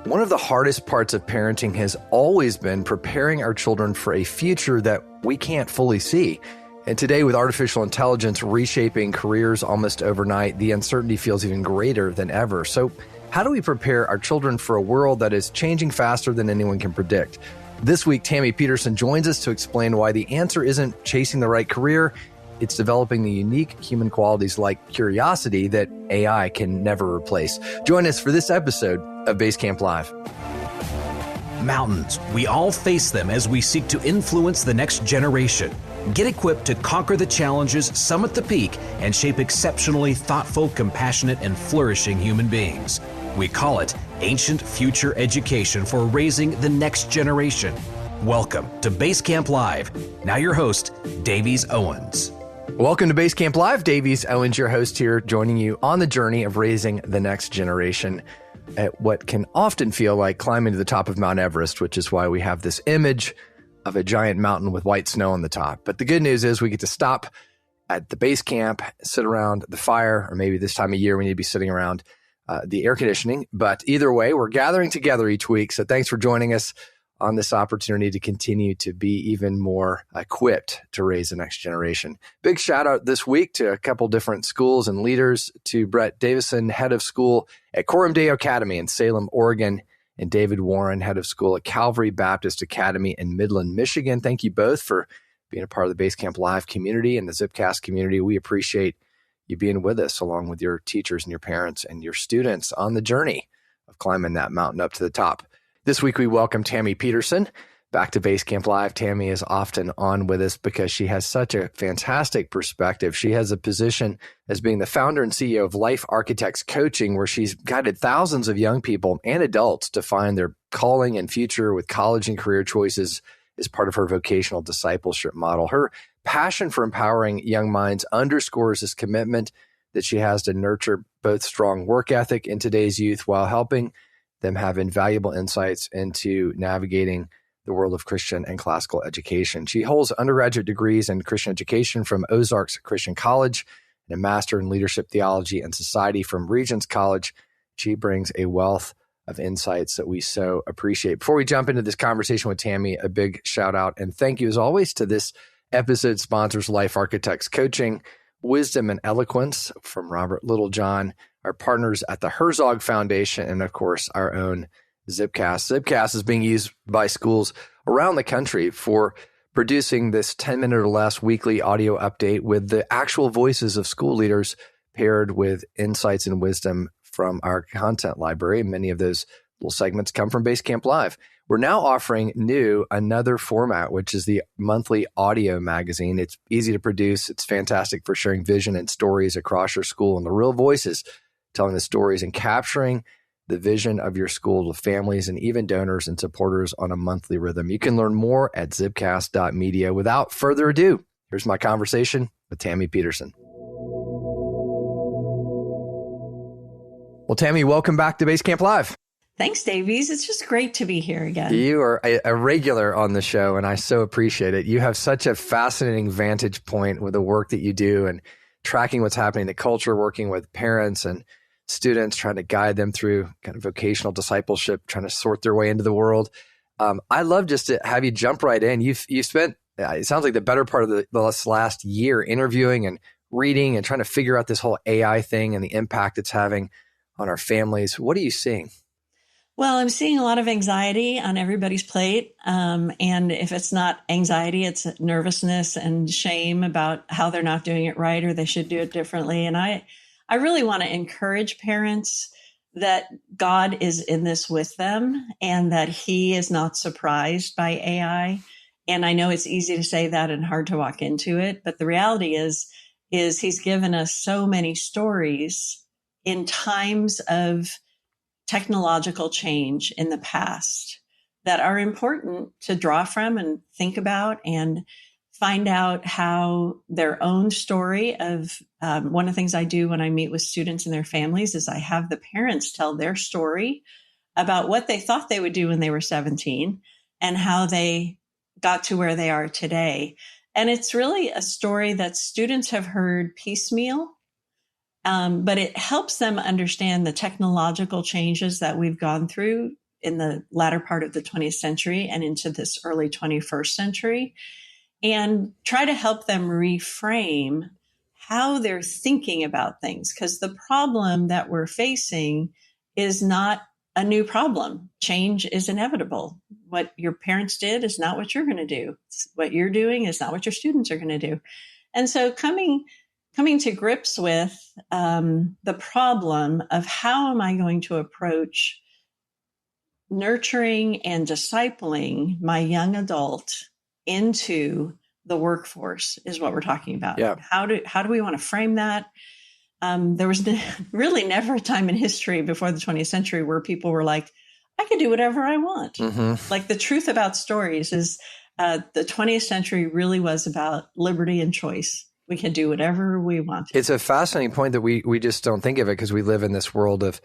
One of the hardest parts of parenting has always been preparing our children for a future that we can't fully see. And today, with artificial intelligence reshaping careers almost overnight, the uncertainty feels even greater than ever. So how do we prepare our children for a world that is changing faster than anyone can predict? This week, Tami Peterson joins us to explain why the answer isn't chasing the right career. It's developing the unique human qualities like curiosity that AI can never replace. Join us for this episode of Basecamp Live. Mountains. We all face them as we seek to influence the next generation. Get equipped to conquer the challenges, summit the peak, and shape exceptionally thoughtful, compassionate, and flourishing human beings. We call it Ancient Future Education for raising the next generation. Welcome to Basecamp Live. Now your host, Davies Owens. Welcome to Basecamp Live. Davies Owens, your host here, joining you on the journey of raising the next generation at what can often feel like climbing to the top of Mount Everest, which is why we have this image of a giant mountain with white snow on the top. But the good news is we get to stop at the base camp, sit around the fire, or maybe this time of year we need to be sitting around the air conditioning. But either way, we're gathering together each week. So thanks for joining us on this opportunity to continue to be even more equipped to raise the next generation. Big shout out this week to a couple different schools and leaders, to Brett Davison, head of school at Coram Deo Academy in Salem, Oregon, and David Warren, head of school at Calvary Baptist Academy in Midland, Michigan. Thank you both for being a part of the Basecamp Live community and the Zipcast community. We appreciate you being with us, along with your teachers and your parents and your students on the journey of climbing that mountain up to the top. This week, we welcome Tami Peterson back to Basecamp Live. Tami is often on with us because she has such a fantastic perspective. She has a position as being the founder and CEO of Life Architects Coaching, where she's guided thousands of young people and adults to find their calling and future with college and career choices as part of her vocational discipleship model. Her passion for empowering young minds underscores this commitment that she has to nurture both strong work ethic in today's youth while helping them have invaluable insights into navigating the world of Christian and classical education. She holds undergraduate degrees in Christian education from Ozarks Christian College and a master in leadership theology and society from Regents College. She brings a wealth of insights that we so appreciate. Before we jump into this conversation with Tami, a big shout out and thank you as always to this episode sponsors, Life Architects Coaching, Wisdom and Eloquence from Robert Littlejohn, our partners at the Herzog Foundation, and of course, our own Zipcast. Zipcast is being used by schools around the country for producing this 10-minute or less weekly audio update with the actual voices of school leaders paired with insights and wisdom from our content library. Many of those little segments come from Basecamp Live. We're now offering another format, which is the monthly audio magazine. It's easy to produce. It's fantastic for sharing vision and stories across your school and the real voices telling the stories and capturing the vision of your school to families and even donors and supporters on a monthly rhythm. You can learn more at zipcast.media. Without further ado, here's my conversation with Tami Peterson. Well, Tami, welcome back to Basecamp Live. Thanks, Davies. It's just great to be here again. You are a regular on the show, and I so appreciate it. You have such a fascinating vantage point with the work that you do and tracking what's happening in the culture, working with parents and students, trying to guide them through kind of vocational discipleship, trying to sort their way into the world. I love just to have you jump right in. You've spent, it sounds like the better part of the last year interviewing and reading and trying to figure out this whole AI thing and the impact it's having on our families. What are you seeing? Well, I'm seeing a lot of anxiety on everybody's plate. And if it's not anxiety, it's nervousness and shame about how they're not doing it right or they should do it differently. And I really want to encourage parents that God is in this with them and that He is not surprised by AI. And I know it's easy to say that and hard to walk into it, but the reality is He's given us so many stories in times of technological change in the past that are important to draw from and think about and find out how their own story of one of the things I do when I meet with students and their families is I have the parents tell their story about what they thought they would do when they were 17 and how they got to where they are today. And it's really a story that students have heard piecemeal, but it helps them understand the technological changes that we've gone through in the latter part of the 20th century and into this early 21st century, and try to help them reframe how they're thinking about things. Because the problem that we're facing is not a new problem. Change is inevitable. What your parents did is not what you're going to do. What you're doing is not what your students are going to do. And so coming to grips with the problem of how am I going to approach nurturing and discipling my young adult into the workforce is what we're talking about. Yeah. How do we want to frame that? There was really never a time in history before the 20th century where people were like, I can do whatever I want. Mm-hmm. Like the truth about stories is the 20th century really was about liberty and choice. We can do whatever we want. It's a fascinating point that we just don't think of it because we live in this world of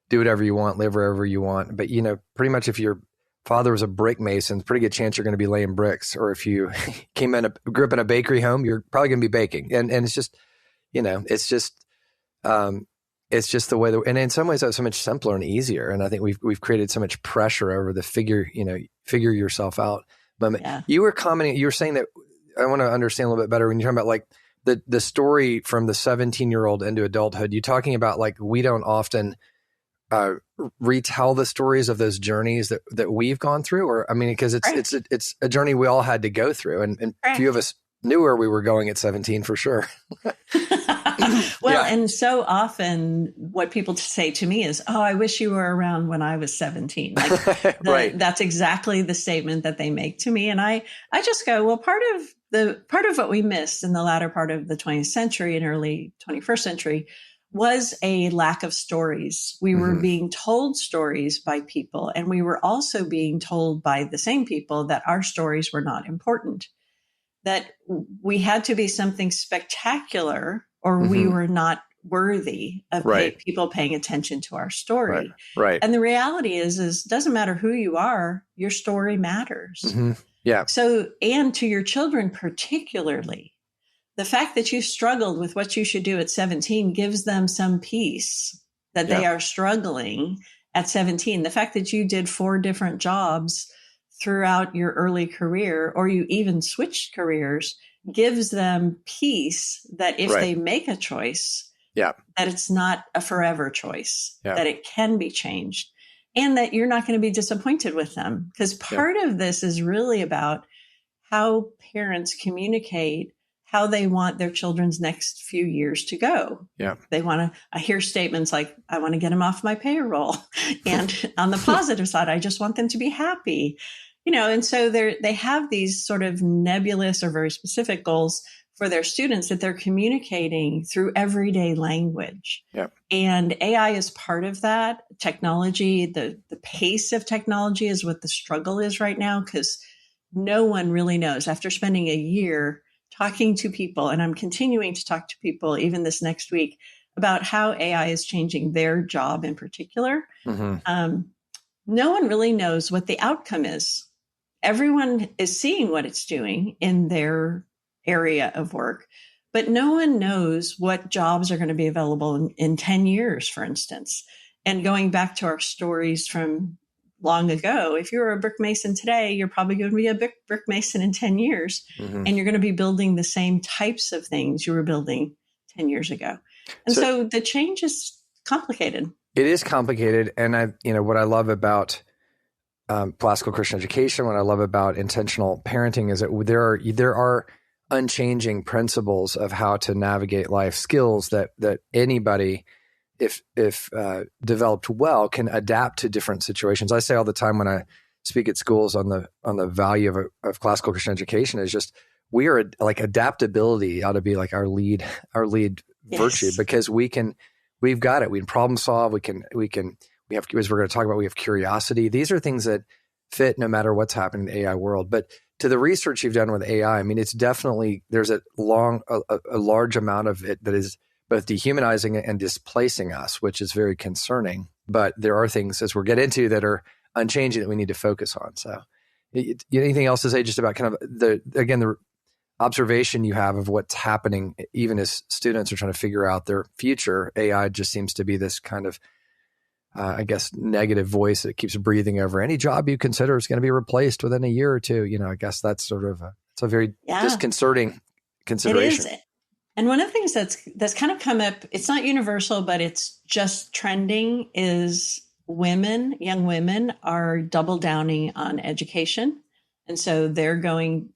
do whatever you want, live wherever you want. But, pretty much if your father was a brick mason, pretty good chance you're going to be laying bricks. Or if you grew up in a bakery home, you're probably going to be baking. And it's just, it's just the way that, and in some ways that's so much simpler and easier. And I think we've created so much pressure over the figure yourself out. But yeah. You were saying that I want to understand a little bit better when you're talking about like the story from the 17-year-old into adulthood. You talking about like, we don't often retell the stories of those journeys that we've gone through, or, I mean, because it's a journey we all had to go through. And few of us knew where we were going at 17 for sure. Well, yeah. And so often what people say to me is, oh, I wish you were around when I was 17. Like right. That's exactly the statement that they make to me. And I just go, well, part of what we missed in the latter part of the 20th century and early 21st century was a lack of stories. We were being told stories by people, and we were also being told by the same people that our stories were not important, that we had to be something spectacular or we were not worthy of people paying attention to our story. Right. And the reality is it doesn't matter who you are, your story matters. Mm-hmm. Yeah. So, and to your children particularly, the fact that you struggled with what you should do at 17 gives them some peace that they are struggling at 17. The fact that you did 4 different jobs throughout your early career, or you even switched careers, gives them peace that if they make a choice, that it's not a forever choice, that it can be changed, and that you're not going to be disappointed with them. Because part of this is really about how parents communicate how they want their children's next few years to go. Yeah. They want to, I hear statements like, I want to get them off my payroll. And on the positive side, I just want them to be happy. And so they have these sort of nebulous or very specific goals for their students that they're communicating through everyday language. Yep. And AI is part of that. Technology, the pace of technology is what the struggle is right now, because no one really knows. After spending a year talking to people, and I'm continuing to talk to people even this next week about how AI is changing their job in particular, no one really knows what the outcome is. Everyone is seeing what it's doing in their area of work, but no one knows what jobs are going to be available in 10 years, for instance. And going back to our stories from long ago, if you're a brick mason today, you're probably going to be a brick mason in 10 years, and you're going to be building the same types of things you were building 10 years ago. And so the change is complicated. It is complicated. And what I love about classical Christian education, what I love about intentional parenting is that there are unchanging principles of how to navigate life, skills that anybody, if developed well, can adapt to different situations. I say all the time when I speak at schools on the value of classical Christian education is just, we are like, adaptability ought to be like our lead virtue, because we've got it. We can problem solve. We have, as we're going to talk about, we have curiosity. These are things that fit no matter what's happening in the AI world. But to the research you've done with AI, I mean, it's definitely, there's a large amount of it that is both dehumanizing and displacing us, which is very concerning. But there are things, as we'll get into, that are unchanging that we need to focus on. So anything else to say just about kind of the observation you have of what's happening, even as students are trying to figure out their future? AI just seems to be this kind of I guess, negative voice that keeps breathing over any job you consider is going to be replaced within a year or two. I guess that's sort of it's a very disconcerting consideration. It is. And one of the things that's kind of come up, it's not universal, but it's just trending, is young women are double downing on education. And so they're going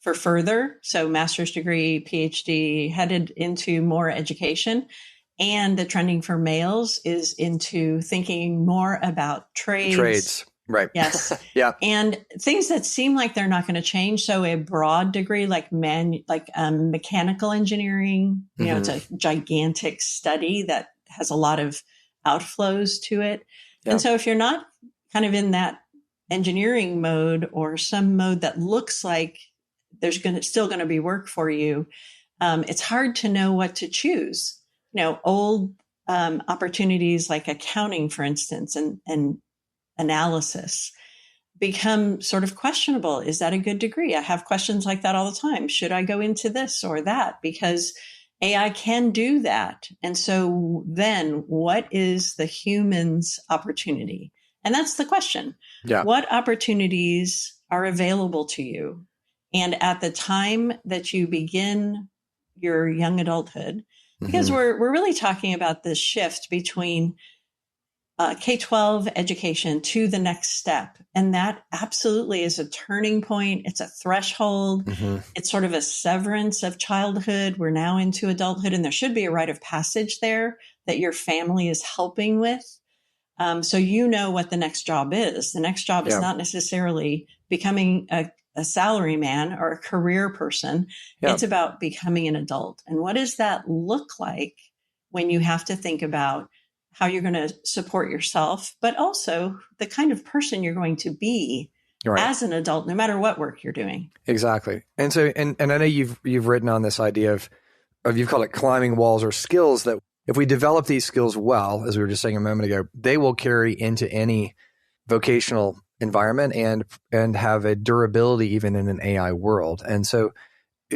for further. So master's degree, PhD, headed into more education. And the trending for males is into thinking more about trades. Right. Yes. Yeah. And things that seem like they're not going to change. So a broad degree like mechanical engineering, it's a gigantic study that has a lot of outflows to it. Yeah. And so if you're not kind of in that engineering mode or some mode that looks like there's still going to be work for you, it's hard to know what to choose. Old opportunities like accounting, for instance, and analysis become sort of questionable. Is that a good degree? I have questions like that all the time. Should I go into this or that? Because AI can do that. And so then what is the human's opportunity? And that's the question. Yeah. What opportunities are available to you? And at the time that you begin your young adulthood, because we're really talking about this shift between K-12 education to the next step. And that absolutely is a turning point. It's a threshold. It's sort of a severance of childhood. We're now into adulthood, and there should be a rite of passage there that your family is helping with. So what the next job is. The next job is not necessarily becoming a salaryman or a career person. Yeah. It's about becoming an adult. And what does that look like when you have to think about how you're going to support yourself, but also the kind of person you're going to be as an adult, no matter what work you're doing. Exactly. And so, and I know you've written on this idea of you've called it climbing walls or skills that if we develop these skills well, as we were just saying a moment ago, they will carry into any vocational environment and have a durability even in an AI world. And so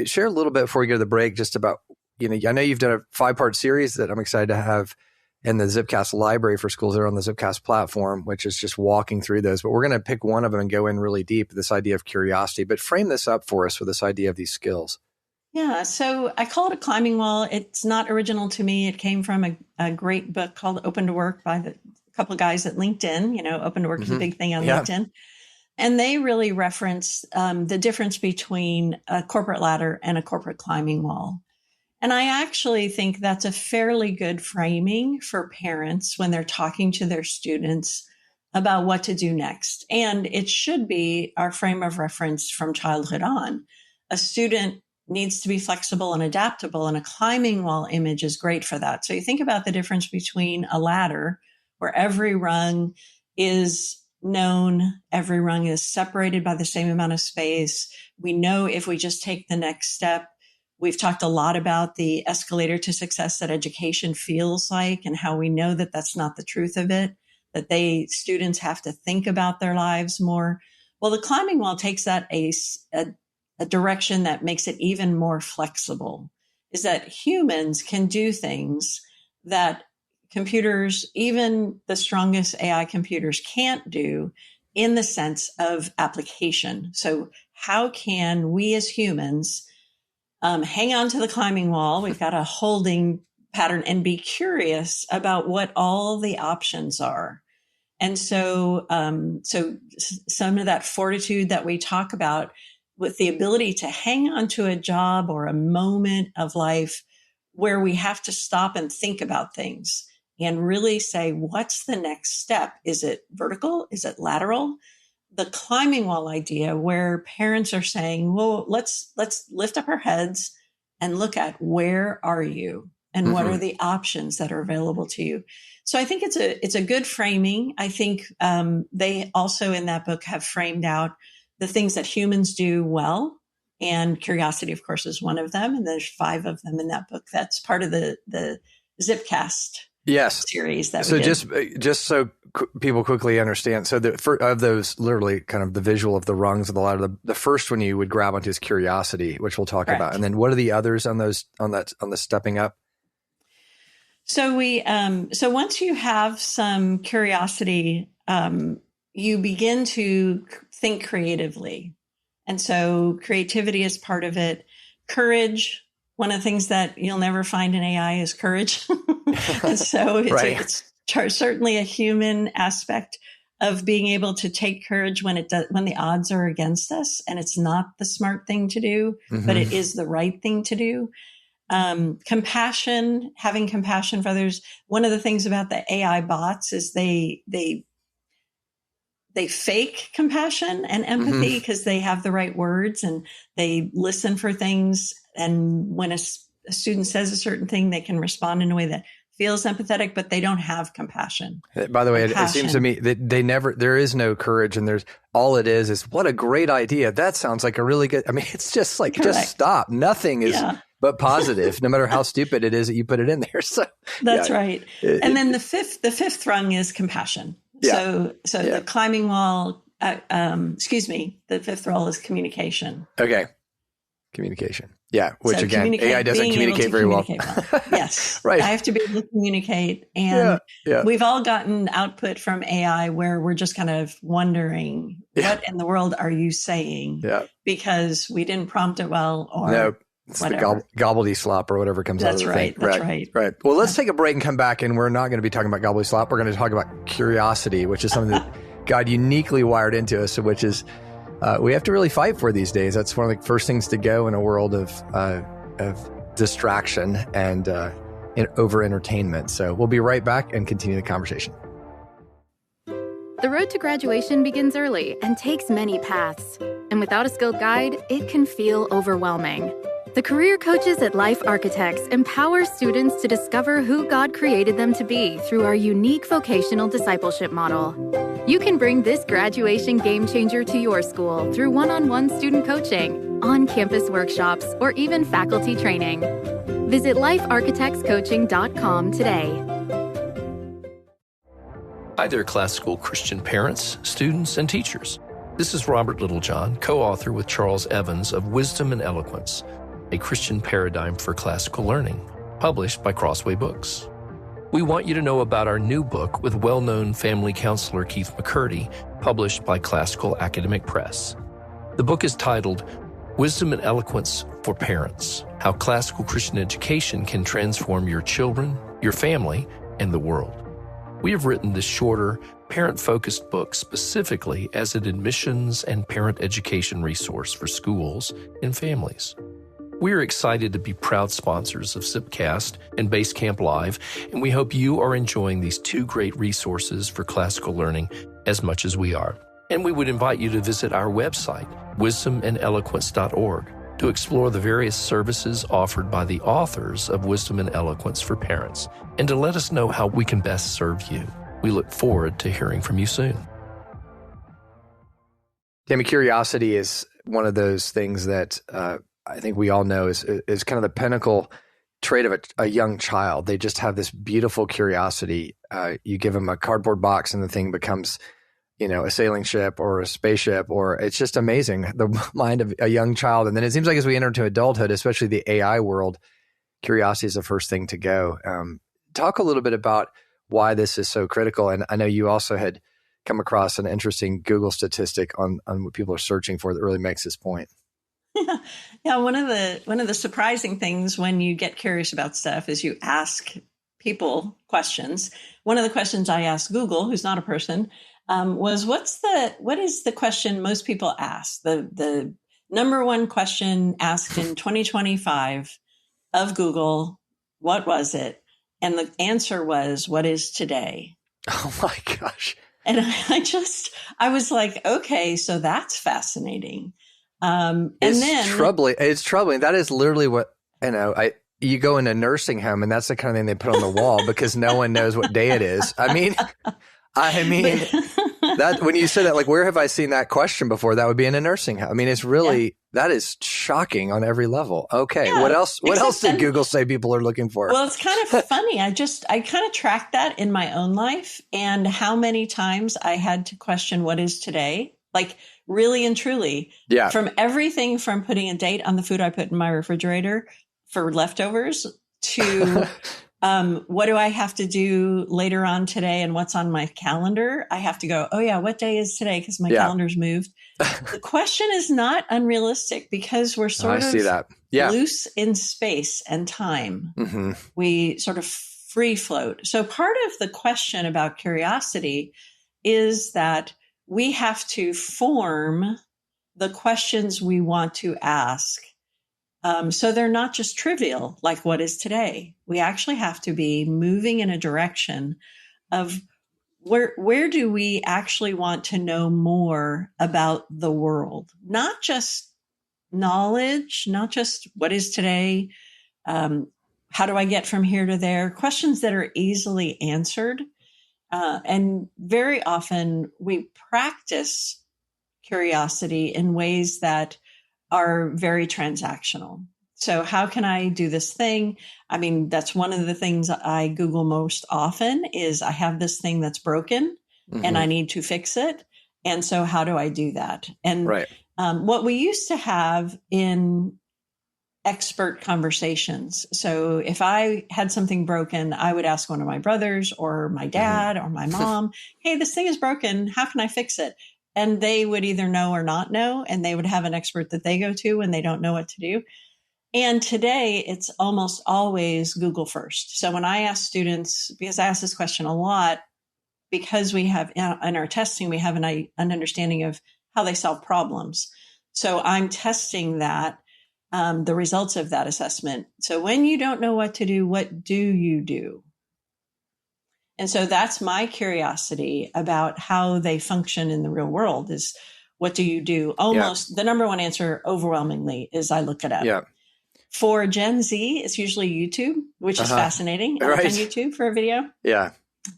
share a little bit before we go to the break, just about, I know you've done a 5-part series that I'm excited to have in the Zipcast library for schools that are on the Zipcast platform, which is just walking through those. But we're going to pick one of them and go in really deep, this idea of curiosity. But frame this up for us with this idea of these skills. Yeah, so I call it a climbing wall. It's not original to me. It came from a great book called Open to Work by a couple of guys at LinkedIn. Open to Work is a big thing on LinkedIn. And they really reference the difference between a corporate ladder and a corporate climbing wall. And I actually think that's a fairly good framing for parents when they're talking to their students about what to do next. And it should be our frame of reference from childhood on. A student needs to be flexible and adaptable, and a climbing wall image is great for that. So you think about the difference between a ladder where every rung is known, every rung is separated by the same amount of space. We know if we just take the next step. We've talked a lot about the escalator to success that education feels like, and how we know that that's not the truth of it, that students have to think about their lives more. Well, the climbing wall takes that a direction that makes it even more flexible, is that humans can do things that computers, even the strongest AI computers, can't do in the sense of application. So how can we as humans hang on to the climbing wall? We've got a holding pattern, and be curious about what all the options are. And so some of that fortitude that we talk about, with the ability to hang on to a job or a moment of life where we have to stop and think about things and really say, what's the next step? Is it vertical? Is it lateral? The climbing wall idea, where parents are saying, well, let's lift up our heads and look at, where are you and what are the options that are available to you? So I think it's a good framing. I think they also in that book have framed out the things that humans do well. And curiosity, of course, is one of them. And there's 5 of them in that book. That's part of the Zipcast series that we did. So just so people quickly understand. So of those, literally kind of the visual of the rungs of the ladder, the first one you would grab onto is curiosity, which we'll talk about. And then what are the others on the stepping up? So once you have some curiosity, you begin to think creatively. And so creativity is part of it. Courage, one of the things that you'll never find in AI is courage. And so it's certainly a human aspect of being able to take courage when the odds are against us, and it's not the smart thing to do, but it is the right thing to do. Compassion, having compassion for others. One of the things about the AI bots is they fake compassion and empathy because they have the right words and they listen for things. And when a student says a certain thing, they can respond in a way that feels empathetic, but they don't have compassion. By the way, it seems to me that there is no courage, and all it is what a great idea. That sounds like a really good, it's just like, Correct. Just stop. Nothing is but positive, no matter how stupid it is that you put it in there. So that's right. And then the fifth rung is compassion. So the climbing wall, the fifth role is communication. Okay. Communication. Yeah. Which again, AI doesn't communicate very well. Yes. Right. I have to be able to communicate. And we've all gotten output from AI where we're just kind of wondering, what in the world are you saying? Yeah. Because we didn't prompt it well or no. It's whatever. The gobbledy slop or whatever comes out of the thing. That's right. Right. Well, let's take a break and come back, and we're not going to be talking about gobbledy slop. We're going to talk about curiosity, which is something that God uniquely wired into us, which is we have to really fight for these days. That's one of the first things to go in a world of distraction and over-entertainment. So we'll be right back and continue the conversation. The road to graduation begins early and takes many paths. And without a skilled guide, it can feel overwhelming. The career coaches at Life Architects empower students to discover who God created them to be through our unique vocational discipleship model. You can bring this graduation game changer to your school through one-on-one student coaching, on-campus workshops, or even faculty training. Visit lifearchitectscoaching.com today. Hi there, classical Christian parents, students, and teachers. This is Robert Littlejohn, co-author with Charles Evans of Wisdom and Eloquence, a Christian paradigm for classical learning, published by Crossway Books. We want you to know about our new book with well-known family counselor Keith McCurdy, published by Classical Academic Press. The book is titled Wisdom and Eloquence for Parents: How Classical Christian Education Can Transform Your Children, Your Family, and the World. We have written this shorter, parent-focused book specifically as an admissions and parent education resource for schools and families. We are excited to be proud sponsors of Zipcast and Basecamp Live, and we hope you are enjoying these two great resources for classical learning as much as we are. And we would invite you to visit our website, wisdomandeloquence.org, to explore the various services offered by the authors of Wisdom and Eloquence for Parents, and to let us know how we can best serve you. We look forward to hearing from you soon. Tami, curiosity is one of those things that I think we all know is kind of the pinnacle trait of a young child. They just have this beautiful curiosity. You give them a cardboard box and the thing becomes, a sailing ship or a spaceship, or it's just amazing, the mind of a young child. And then it seems like as we enter into adulthood, especially the AI world, curiosity is the first thing to go. Talk a little bit about why this is so critical. And I know you also had come across an interesting Google statistic on what people are searching for that really makes this point. Yeah. One of the surprising things when you get curious about stuff is you ask people questions. One of the questions I asked Google, who's not a person, was what is the question most people ask? The number one question asked in 2025 of Google, what was it? And the answer was, what is today? Oh my gosh. And I was like, okay, so that's fascinating. It's troubling. That is literally what, you go in a nursing home and that's the kind of thing they put on the wall because no one knows what day it is. I mean, that when you said that, like, where have I seen that question before? That would be in a nursing home. I mean, it's really, that is shocking on every level. Okay. Yeah, what else did Google say people are looking for? Well, it's kind of funny. I kind of tracked that in my own life and how many times I had to question what is today. Like really and truly, from everything from putting a date on the food I put in my refrigerator for leftovers to What do I have to do later on today and what's on my calendar? I have to go, oh yeah, what day is today? Because my calendar's moved. The question is not unrealistic because we're sort see that. Yeah. loose in space and time. Mm-hmm. We sort of free float. So part of the question about curiosity is that we have to form the questions we want to ask. So they're not just trivial, like what is today? We actually have to be moving in a direction of where do we actually want to know more about the world? Not just knowledge, not just what is today, how do I get from here to there? Questions that are easily answered. And very often we practice curiosity in ways that are very transactional. So how can I do this thing? I mean, that's one of the things I Google most often is I have this thing that's broken and I need to fix it. And so how do I do that? And what we used to have in expert conversations. So if I had something broken, I would ask one of my brothers or my dad or my mom, hey, this thing is broken. How can I fix it? And they would either know or not know, and they would have an expert that they go to when they don't know what to do. And today it's almost always Google first. So when I ask students, because I ask this question a lot, because we have in our testing, we have an understanding of how they solve problems. So I'm testing that, the results of that assessment. So when you don't know what to do, what do you do? And so that's my curiosity about how they function in the real world is what do you do? Almost the number one answer overwhelmingly is I look it up. Yeah. For Gen Z, it's usually YouTube, which is fascinating. I look on YouTube for a video. Yeah.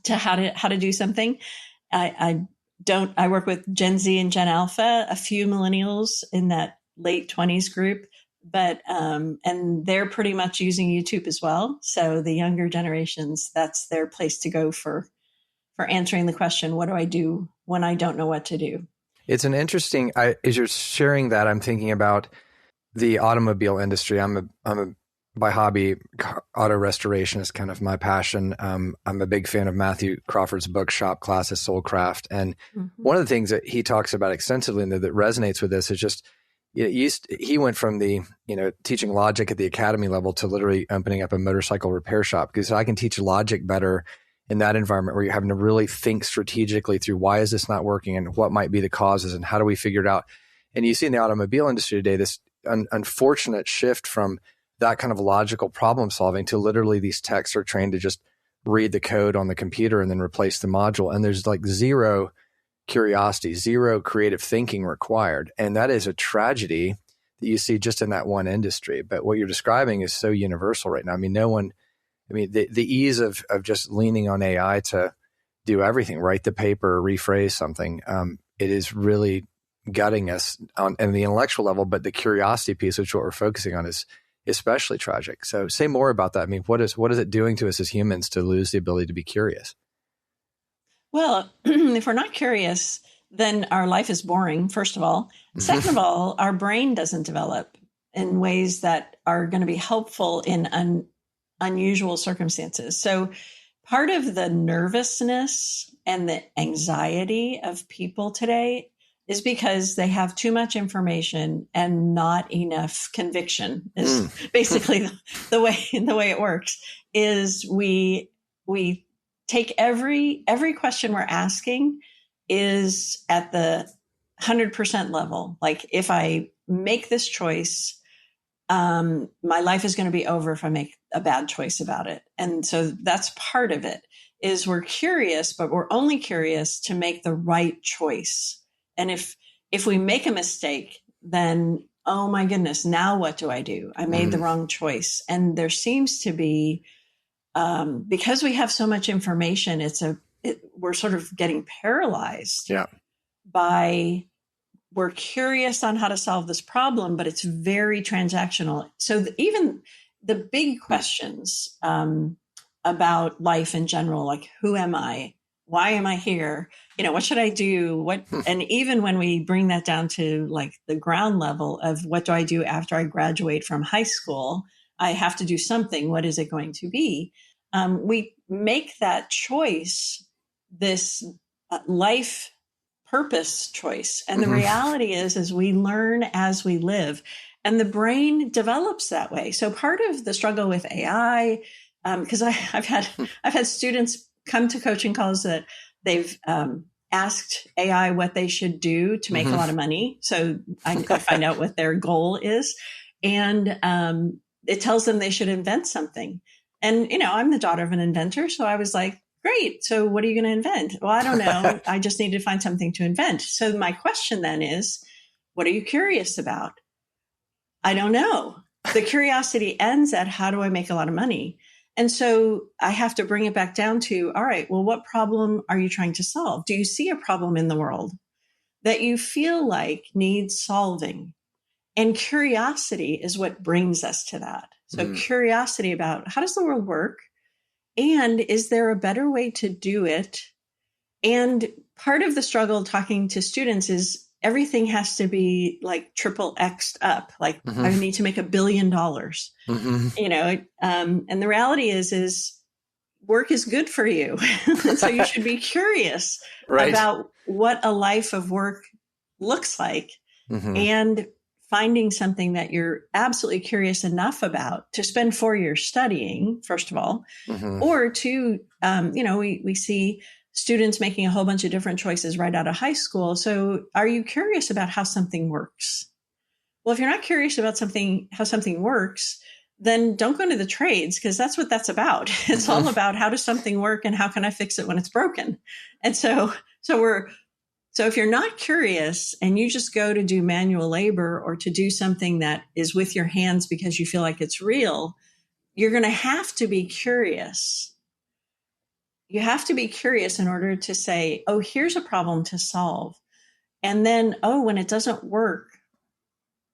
To how to do something. I work with Gen Z and Gen Alpha, a few millennials in that late 20s group, but and they're pretty much using YouTube as well. So the younger generations, that's their place to go for answering the question, what do I do when I don't know what to do? It's an interesting, as you're sharing that, I'm thinking about the automobile industry. I'm by hobby, auto restoration is kind of my passion. I'm a big fan of Matthew Crawford's book, Shop Class is Soulcraft. And one of the things that he talks about extensively and that resonates with this is just, he went from the, teaching logic at the academy level to literally opening up a motorcycle repair shop, because I can teach logic better in that environment where you're having to really think strategically through why is this not working and what might be the causes and how do we figure it out. And you see in the automobile industry today, this unfortunate shift from that kind of logical problem solving to literally these techs are trained to just read the code on the computer and then replace the module. And there's like zero curiosity, zero creative thinking required. And that is a tragedy that you see just in that one industry. But what you're describing is so universal right now. I mean, the ease of just leaning on AI to do everything, write the paper, rephrase something, it is really gutting us on the intellectual level, but the curiosity piece, which what we're focusing on, is especially tragic. So say more about that. I mean, what is it doing to us as humans to lose the ability to be curious? Well, if we're not curious, then our life is boring, first of all. Second of all, our brain doesn't develop in ways that are going to be helpful in unusual circumstances. So part of the nervousness and the anxiety of people today is because they have too much information and not enough conviction is basically the way it works. Is we take every question we're asking is at the 100% level. Like if I make this choice, my life is going to be over if I make a bad choice about it. And so that's part of it is we're curious, but we're only curious to make the right choice. And if we make a mistake, then, oh my goodness, now what do I do? I made the wrong choice. And there seems to be, because we have so much information, we're sort of getting paralyzed by, we're curious on how to solve this problem, but it's very transactional. So even the big questions about life in general, like who am I? Why am I here? What should I do? And even when we bring that down to like the ground level of what do I do after I graduate from high school? I have to do something. What is it going to be? we make that choice, this life purpose choice. And the reality is we learn as we live, and the brain develops that way. So part of the struggle with AI, because I've had students come to coaching calls that they've asked AI what they should do to make a lot of money. So I find out what their goal is, and it tells them they should invent something. And, I'm the daughter of an inventor. So I was like, great. So what are you going to invent? Well, I don't know. I just need to find something to invent. So my question then is, what are you curious about? I don't know. The curiosity ends at, how do I make a lot of money? And so I have to bring it back down to, all right, well, what problem are you trying to solve? Do you see a problem in the world that you feel like needs solving? And curiosity is what brings us to that. So curiosity about, how does the world work? And is there a better way to do it? And part of the struggle talking to students is everything has to be like triple X'd up. Like I need to make $1 billion, and the reality is work is good for you. So you should be curious about what a life of work looks like, and finding something that you're absolutely curious enough about to spend 4 years studying, first of all, or to, we see students making a whole bunch of different choices right out of high school. So are you curious about how something works? Well, if you're not curious about how something works, then don't go into the trades, because that's what that's about. It's all about, how does something work and how can I fix it when it's broken? And so if you're not curious and you just go to do manual labor or to do something that is with your hands because you feel like it's real, you're going to have to be curious. You have to be curious in order to say, oh, here's a problem to solve. And then, when it doesn't work,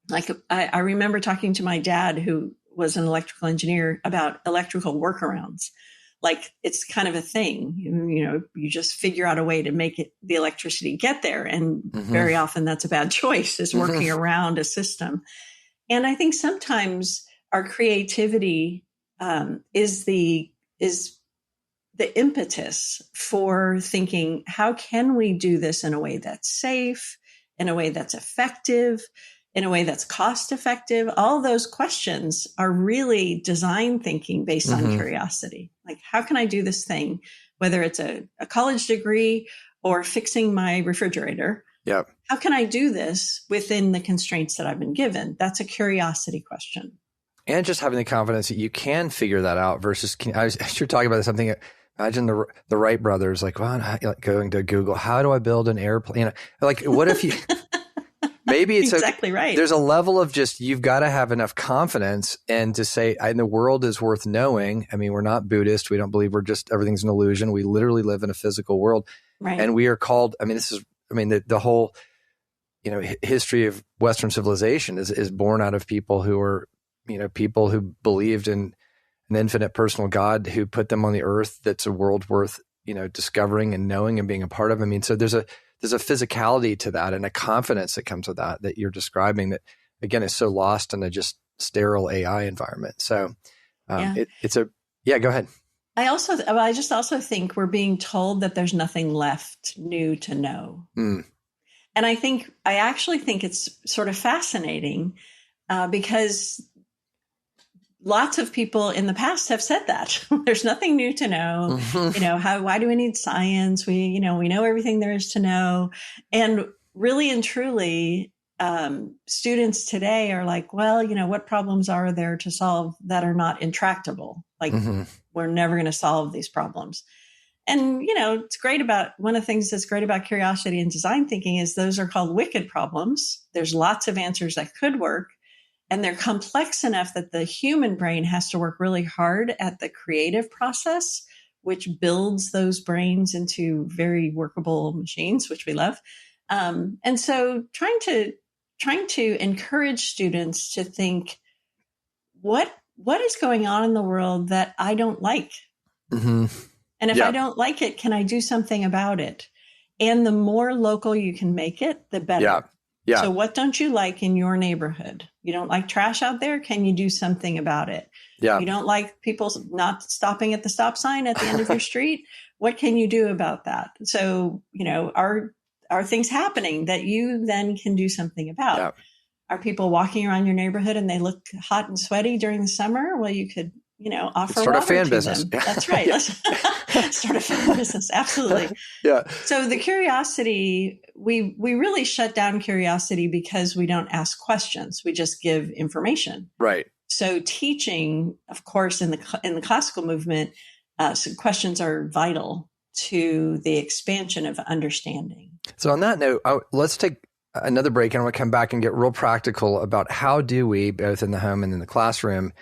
like I remember talking to my dad, who was an electrical engineer, about electrical workarounds. Like, it's kind of a thing, you just figure out a way to make the electricity get there. And very often that's a bad choice, is working around a system. And I think sometimes our creativity is the impetus for thinking, how can we do this in a way that's safe, in a way that's effective, in a way that's cost effective? All those questions are really design thinking based on curiosity. Like, how can I do this thing, whether it's a college degree or fixing my refrigerator? Yep. How can I do this within the constraints that I've been given? That's a curiosity question. And just having the confidence that you can figure that out versus, you're talking about something. Imagine the Wright brothers, like, going to Google, how do I build an airplane? Like, what if you, maybe it's exactly right. There's a level of just, you've got to have enough confidence and to say, the world is worth knowing. I mean, we're not Buddhist. We don't believe everything's an illusion. We literally live in a physical world. Right. And we are called, the whole, history of Western civilization is born out of people who are, people who believed in an infinite personal God who put them on the earth. That's a world worth, discovering and knowing and being a part of. So there's a physicality to that and a confidence that comes with that you're describing that, again, is so lost in a just sterile AI environment. So go ahead. I just also think we're being told that there's nothing left new to know. And I actually think it's sort of fascinating because lots of people in the past have said that there's nothing new to know. Why do we need science? We know everything there is to know. And really and truly, students today are like, well, what problems are there to solve that are not intractable? Like, we're never going to solve these problems. And, it's great one of the things that's great about curiosity and design thinking is those are called wicked problems. There's lots of answers that could work. And they're complex enough that the human brain has to work really hard at the creative process, which builds those brains into very workable machines, which we love. And so trying to encourage students to think, what is going on in the world that I don't like? And if I don't like it, can I do something about it? And the more local you can make it, the better. Yeah. So what don't you like in your neighborhood? You don't like trash out there? Can you do something about it? Yeah. You don't like people not stopping at the stop sign at the end of your street? What can you do about that? So, are things happening that you then can do something about? Yeah. Are people walking around your neighborhood and they look hot and sweaty during the summer? Well, you could, offer Start a water fan to business. them. That's right. Let's start a fan business. Absolutely. Yeah. So the curiosity, we really shut down curiosity because we don't ask questions. We just give information. Right. So teaching, of course, in the classical movement, so questions are vital to the expansion of understanding. So on that note, let's take another break, and I want to come back and get real practical about how do we, both in the home and in the classroom,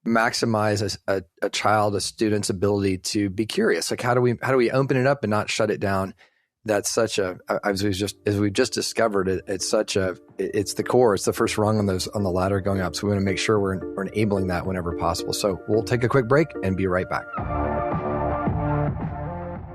maximize a child, a student's ability to be curious. Like how do we open it up and not shut it down? That's such as we've just discovered, it's the core. It's the first rung on the ladder going up. So we want to make sure we're enabling that whenever possible. So we'll take a quick break and be right back.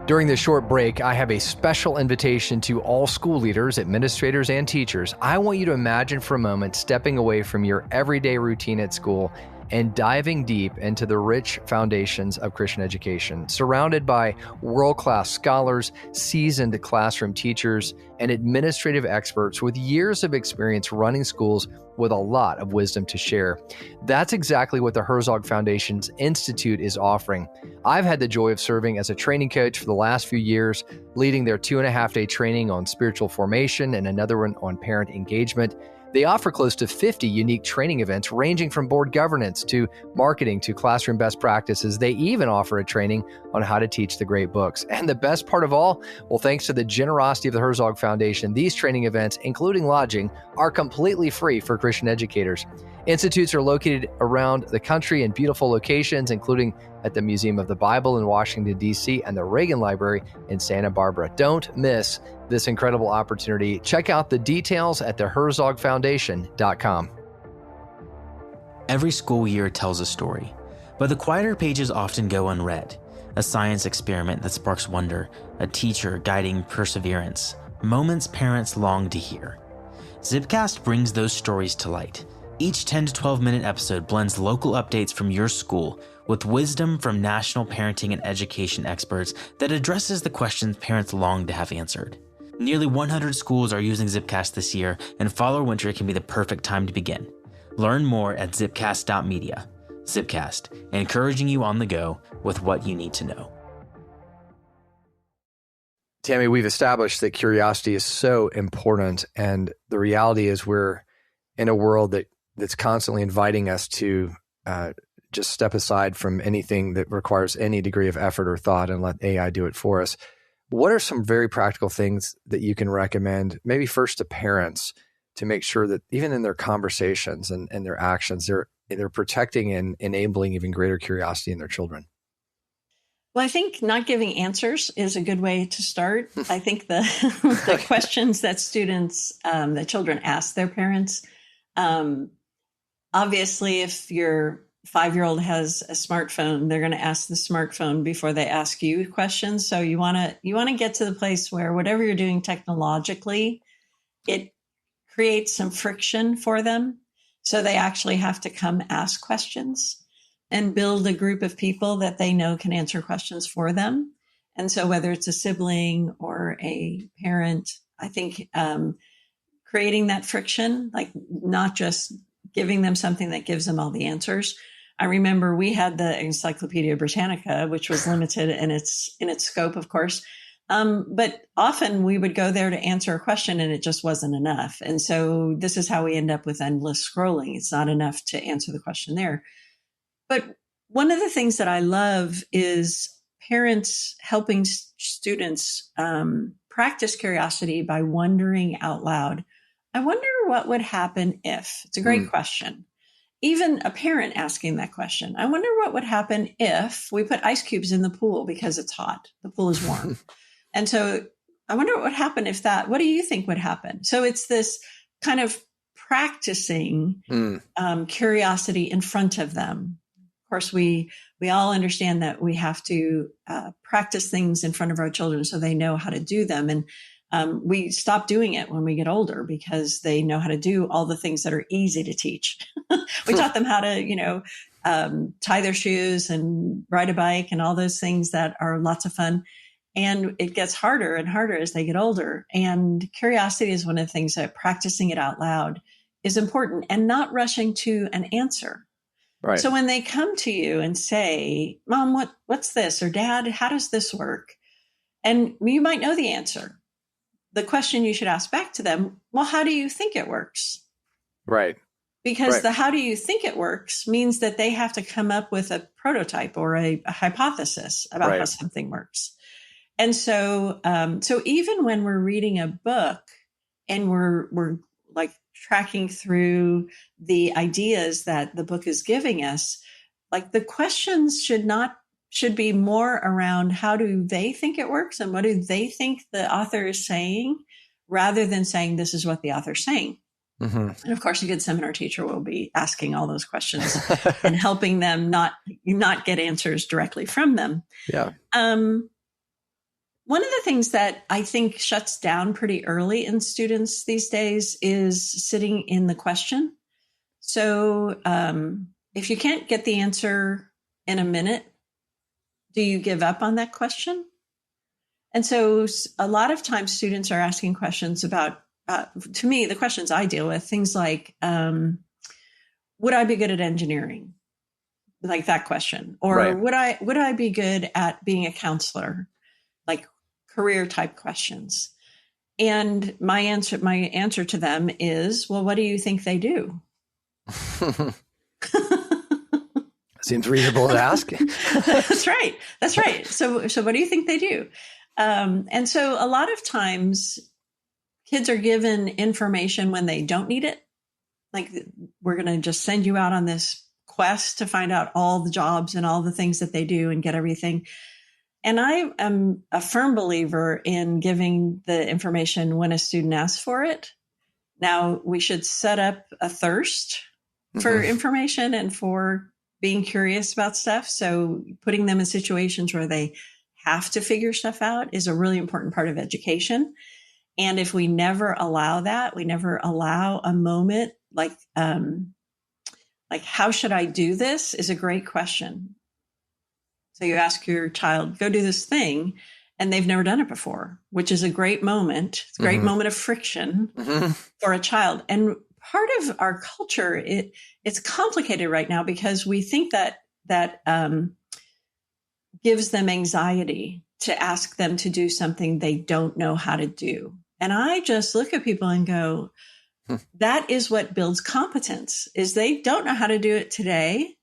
During this short break, I have a special invitation to all school leaders, administrators, and teachers. I want you to imagine for a moment stepping away from your everyday routine at school and diving deep into the rich foundations of Christian education, surrounded by world-class scholars, seasoned classroom teachers, and administrative experts with years of experience running schools with a lot of wisdom to share. That's exactly what the Herzog Foundation's Institute is offering. I've had the joy of serving as a training coach for the last few years, leading their 2.5-day training on spiritual formation and another one on parent engagement. They offer close to 50 unique training events ranging from board governance to marketing to classroom best practices. They even offer a training on how to teach the great books. And the best part of all, well, thanks to the generosity of the Herzog Foundation, these training events, including lodging, are completely free for Christian educators. Institutes are located around the country in beautiful locations, including at the Museum of the Bible in Washington, D.C., and the Reagan Library in Santa Barbara. Don't miss this incredible opportunity. Check out the details at theherzogfoundation.com. Every school year tells a story, but the quieter pages often go unread. A science experiment that sparks wonder, a teacher guiding perseverance, moments parents long to hear. Zipcast brings those stories to light. Each 10 to 12-minute episode blends local updates from your school with wisdom from national parenting and education experts that addresses the questions parents long to have answered. Nearly 100 schools are using Zipcast this year, and fall or winter can be the perfect time to begin. Learn more at zipcast.media. Zipcast, encouraging you on the go with what you need to know. Tami, we've established that curiosity is so important, and the reality is we're in a world that's constantly inviting us to just step aside from anything that requires any degree of effort or thought and let AI do it for us. What are some very practical things that you can recommend, maybe first to parents, to make sure that even in their conversations and their actions, they're protecting and enabling even greater curiosity in their children? Well, I think not giving answers is a good way to start. I think the questions that that children ask their parents, obviously, if your 5-year-old has a smartphone, they're going to ask the smartphone before they ask you questions. So you want to get to the place where whatever you're doing technologically, it creates some friction for them. So they actually have to come ask questions and build a group of people that they know can answer questions for them. And so whether it's a sibling or a parent, I think creating that friction, like not just giving them something that gives them all the answers. I remember we had the Encyclopedia Britannica, which was limited in its scope, of course. But often we would go there to answer a question and it just wasn't enough. And so this is how we end up with endless scrolling. It's not enough to answer the question there. But one of the things that I love is parents helping students practice curiosity by wondering out loud. I wonder what would happen if. It's a great question. Even a parent asking that question. I wonder what would happen if we put ice cubes in the pool because it's hot. The pool is warm. And so I wonder what would happen if that, what do you think would happen? So it's this kind of practicing curiosity in front of them. Of course, we all understand that we have to practice things in front of our children so they know how to do them. And We stop doing it when we get older because they know how to do all the things that are easy to teach. We taught them how to, tie their shoes and ride a bike and all those things that are lots of fun. And it gets harder and harder as they get older. And curiosity is one of the things that practicing it out loud is important, and not rushing to an answer. Right. So when they come to you and say, Mom, what's this? Or Dad, how does this work? And you might know the answer. The question you should ask back to them, well, how do you think it works? Right. Because the how do you think it works means that they have to come up with a prototype or a hypothesis about how something works. And so even when we're reading a book and we're like tracking through the ideas that the book is giving us, like the questions should be more around how do they think it works and what do they think the author is saying, rather than saying this is what the author's saying. Mm-hmm. And of course, a good seminar teacher will be asking all those questions and helping them not get answers directly from them. Yeah. One of the things that I think shuts down pretty early in students these days is sitting in the question. So if you can't get the answer in a minute, do you give up on that question? And so a lot of times students are asking questions about, to me, the questions I deal with, things like, would I be good at engineering? Like that question. Or would I be good at being a counselor? Like career type questions. And my answer to them is, well, what do you think they do? Seems reasonable to ask. That's right. So what do you think they do? And so a lot of times kids are given information when they don't need it. Like, we're going to just send you out on this quest to find out all the jobs and all the things that they do and get everything. And I am a firm believer in giving the information when a student asks for it. Now, we should set up a thirst for information and for being curious about stuff. So putting them in situations where they have to figure stuff out is a really important part of education. And if we never allow that, we never allow a moment like how should I do this is a great question. So you ask your child, go do this thing, and they've never done it before, which is a great moment. It's a great moment of friction for a child. And part of our culture, it's complicated right now because we think that gives them anxiety to ask them to do something they don't know how to do. And I just look at people and go, that is what builds competence, is they don't know how to do it today.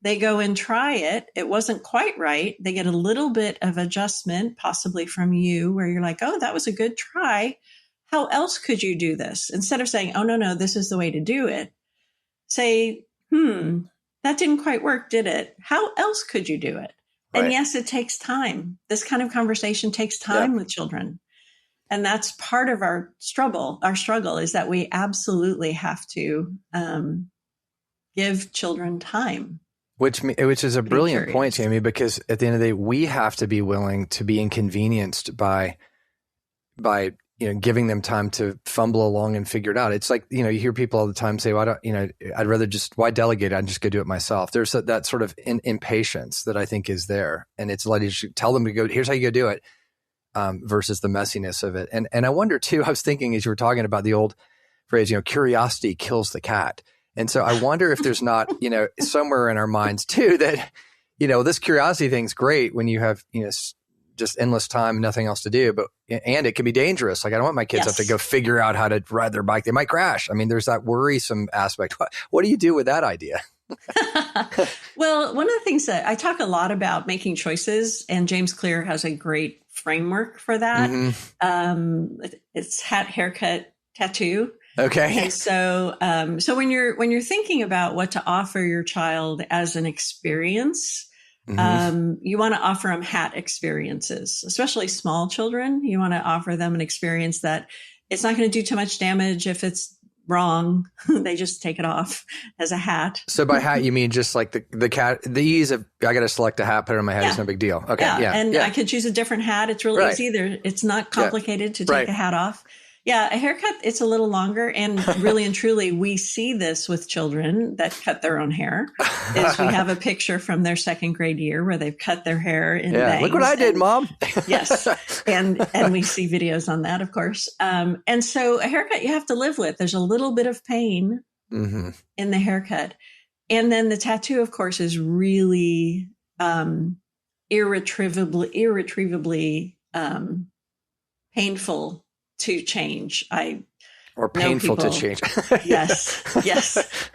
They go and try it. It wasn't quite right. They get a little bit of adjustment, possibly from you, where you're like, oh, that was a good try. How else could you do this? Instead of saying, oh, no, this is the way to do it. Say, that didn't quite work, did it? How else could you do it? Right. And yes, it takes time. This kind of conversation takes time with children. And that's part of our struggle. Our struggle is that we absolutely have to give children time. Which is a brilliant point, Tami, because at the end of the day, we have to be willing to be inconvenienced by giving them time to fumble along and figure it out. It's like, you hear people all the time say, well, I'd rather why delegate? I'd just go do it myself. There's that sort of impatience that I think is there. And it's like, you should tell them to go, here's how you go do it, versus the messiness of it. And I wonder too, I was thinking as you were talking about the old phrase, curiosity kills the cat. And so I wonder if there's not, somewhere in our minds too, that, this curiosity thing's great when you have, just endless time and nothing else to do, and it can be dangerous. Like, I don't want my kids have to go figure out how to ride their bike. They might crash. I mean, there's that worrisome aspect. What do you do with that idea? Well, one of the things that I talk a lot about making choices, and James Clear has a great framework for that. It's hat, haircut, tattoo. Okay. And so, when you're thinking about what to offer your child as an experience, you want to offer them hat experiences, especially small children. You want to offer them an experience that it's not going to do too much damage if it's wrong. They just take it off as a hat. So by hat, you mean just like the ease of, I got to select a hat, put it on my head. It's no big deal. Okay. Yeah. And I could choose a different hat. It's really easy. It's not complicated to take a hat off. Yeah. A haircut, it's a little longer. And really and truly, we see this with children that cut their own hair. Is we have a picture from their second grade year where they've cut their hair in bangs. Look what I did, Mom. Yes. And we see videos on that, of course. And so a haircut you have to live with. There's a little bit of pain in the haircut. And then the tattoo, of course, is really irretrievably painful to change. Or painful to change. Yes.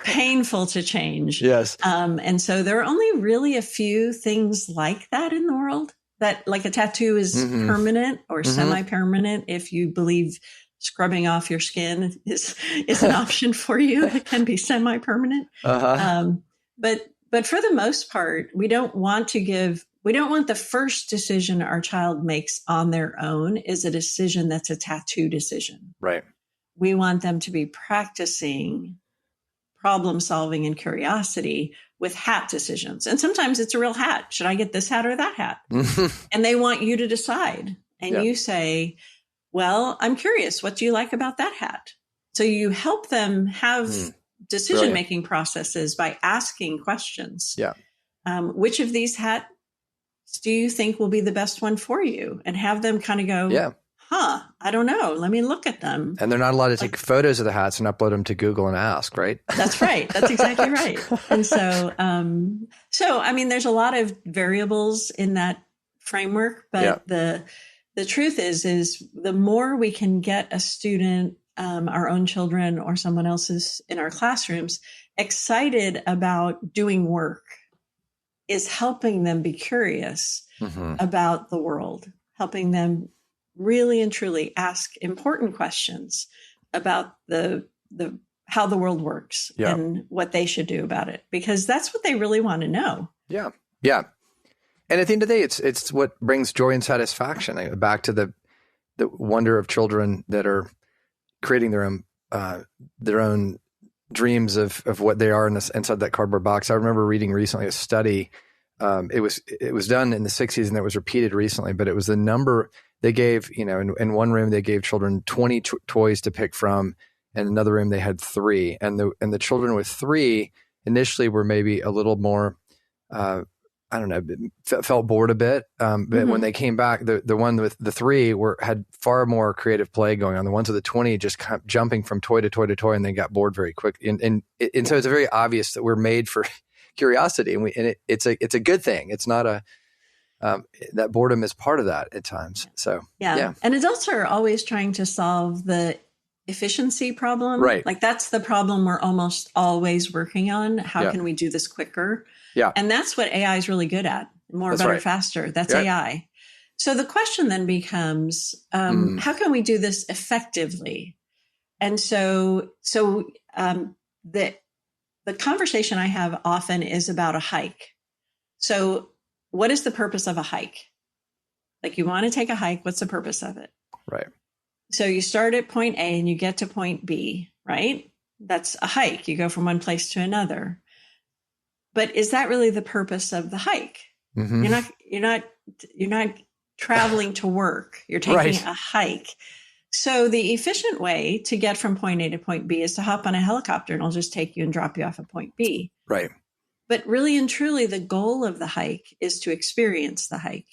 Painful to change. Yes. And so there are only really a few things like that in the world, that like a tattoo is permanent or semi-permanent. If you believe scrubbing off your skin is an option for you, it can be semi-permanent. But for the most part, we don't want the first decision our child makes on their own is a decision that's a tattoo decision. Right. We want them to be practicing problem solving and curiosity with hat decisions. And sometimes it's a real hat. Should I get this hat or that hat? And they want you to decide. And you say, well, I'm curious. What do you like about that hat? So you help them have decision-making processes by asking questions. Yeah. Which of these hats do you think will be the best one for you? And have them kind of go, I don't know. Let me look at them. And they're not allowed to take photos of the hats and upload them to Google and ask, right? That's right. That's exactly right. And so, I mean, there's a lot of variables in that framework, but the truth is the more we can get a student, our own children or someone else's in our classrooms, excited about doing work is helping them be curious about the world, helping them really and truly ask important questions about how the world works and what they should do about it, because that's what they really want to know. Yeah. Yeah. And at the end of the day, it's what brings joy and satisfaction. Back to the wonder of children that are creating their own dreams of what they are inside that cardboard box. I remember reading recently a study. It was done in the 60s and it was repeated recently, but it was the number they gave, in one room, they gave children 20 toys to pick from. In another room, they had 3. And the children with 3 initially were maybe a little more, felt bored a bit. But when they came back, the one with the 3 had far more creative play going on. The ones with the 20 just kept jumping from toy to toy to toy, and they got bored very quick. And so it's very obvious that we're made for curiosity, and it's a good thing. It's not that boredom is part of that at times. So and adults are always trying to solve the efficiency problem. Right. Like that's the problem we're almost always working on. How can we do this quicker? Yeah. And that's what AI is really good at. More, better, faster. That's AI. So the question then becomes, how can we do this effectively? And so the conversation I have often is about a hike. So what is the purpose of a hike? Like you want to take a hike. What's the purpose of it? Right. So you start at point A and you get to point B, right? That's a hike. You go from one place to another. But is that really the purpose of the hike? You're not traveling to work. You're taking a hike. So the efficient way to get from point A to point B is to hop on a helicopter and it'll just take you and drop you off at point B. Right. But really and truly, the goal of the hike is to experience the hike.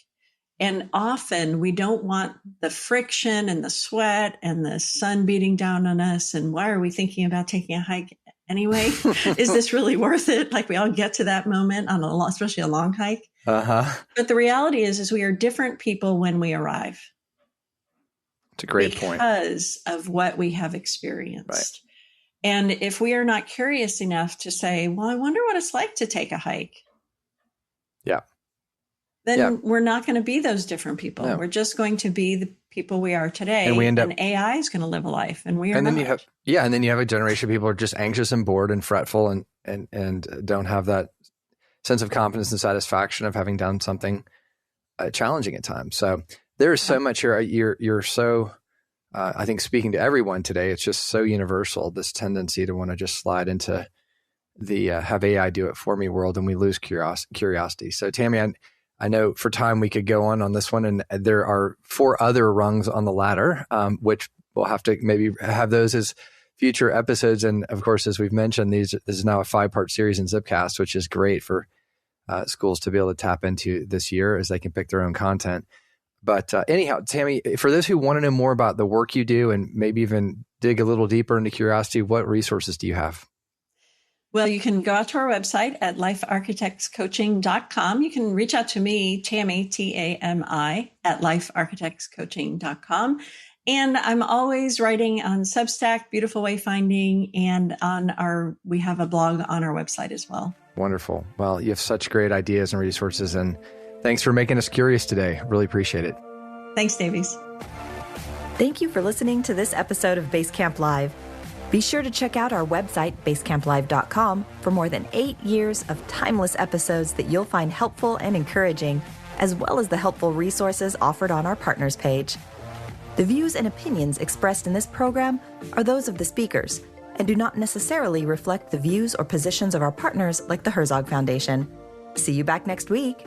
And often we don't want the friction and the sweat and the sun beating down on us. And why are we thinking about taking a hike anyway? Is this really worth it? Like we all get to that moment on especially a long hike. But the reality is we are different people when we arrive. It's a great point. Because of what we have experienced. Right. And if we are not curious enough to say, well, I wonder what it's like to take a hike. Then we're not going to be those different people. No. We're just going to be the people we are today. And we end up, and AI is going to live a life, and we are and then not. And then you have a generation of people who are just anxious and bored and fretful and don't have that sense of confidence and satisfaction of having done something challenging at times. So there's so much here. You're so I think speaking to everyone today, it's just so universal, this tendency to want to just slide into the have AI do it for me world, and we lose curiosity. So Tami, I know for time we could go on this one, and there are 4 other rungs on the ladder, which we'll have to maybe have those as future episodes. And of course, as we've mentioned, this is now a 5-part series in Zipcast, which is great for schools to be able to tap into this year as they can pick their own content. But anyhow, Tami, for those who want to know more about the work you do and maybe even dig a little deeper into curiosity, what resources do you have? Well, you can go out to our website at lifearchitectscoaching.com. You can reach out to me, Tami, Tami, at lifearchitectscoaching.com. And I'm always writing on Substack, Beautiful Wayfinding, and we have a blog on our website as well. Wonderful. Well, you have such great ideas and resources, and thanks for making us curious today. Really appreciate it. Thanks, Davies. Thank you for listening to this episode of Basecamp Live. Be sure to check out our website, basecamplive.com, for more than 8 years of timeless episodes that you'll find helpful and encouraging, as well as the helpful resources offered on our partners page. The views and opinions expressed in this program are those of the speakers and do not necessarily reflect the views or positions of our partners like the Herzog Foundation. See you back next week.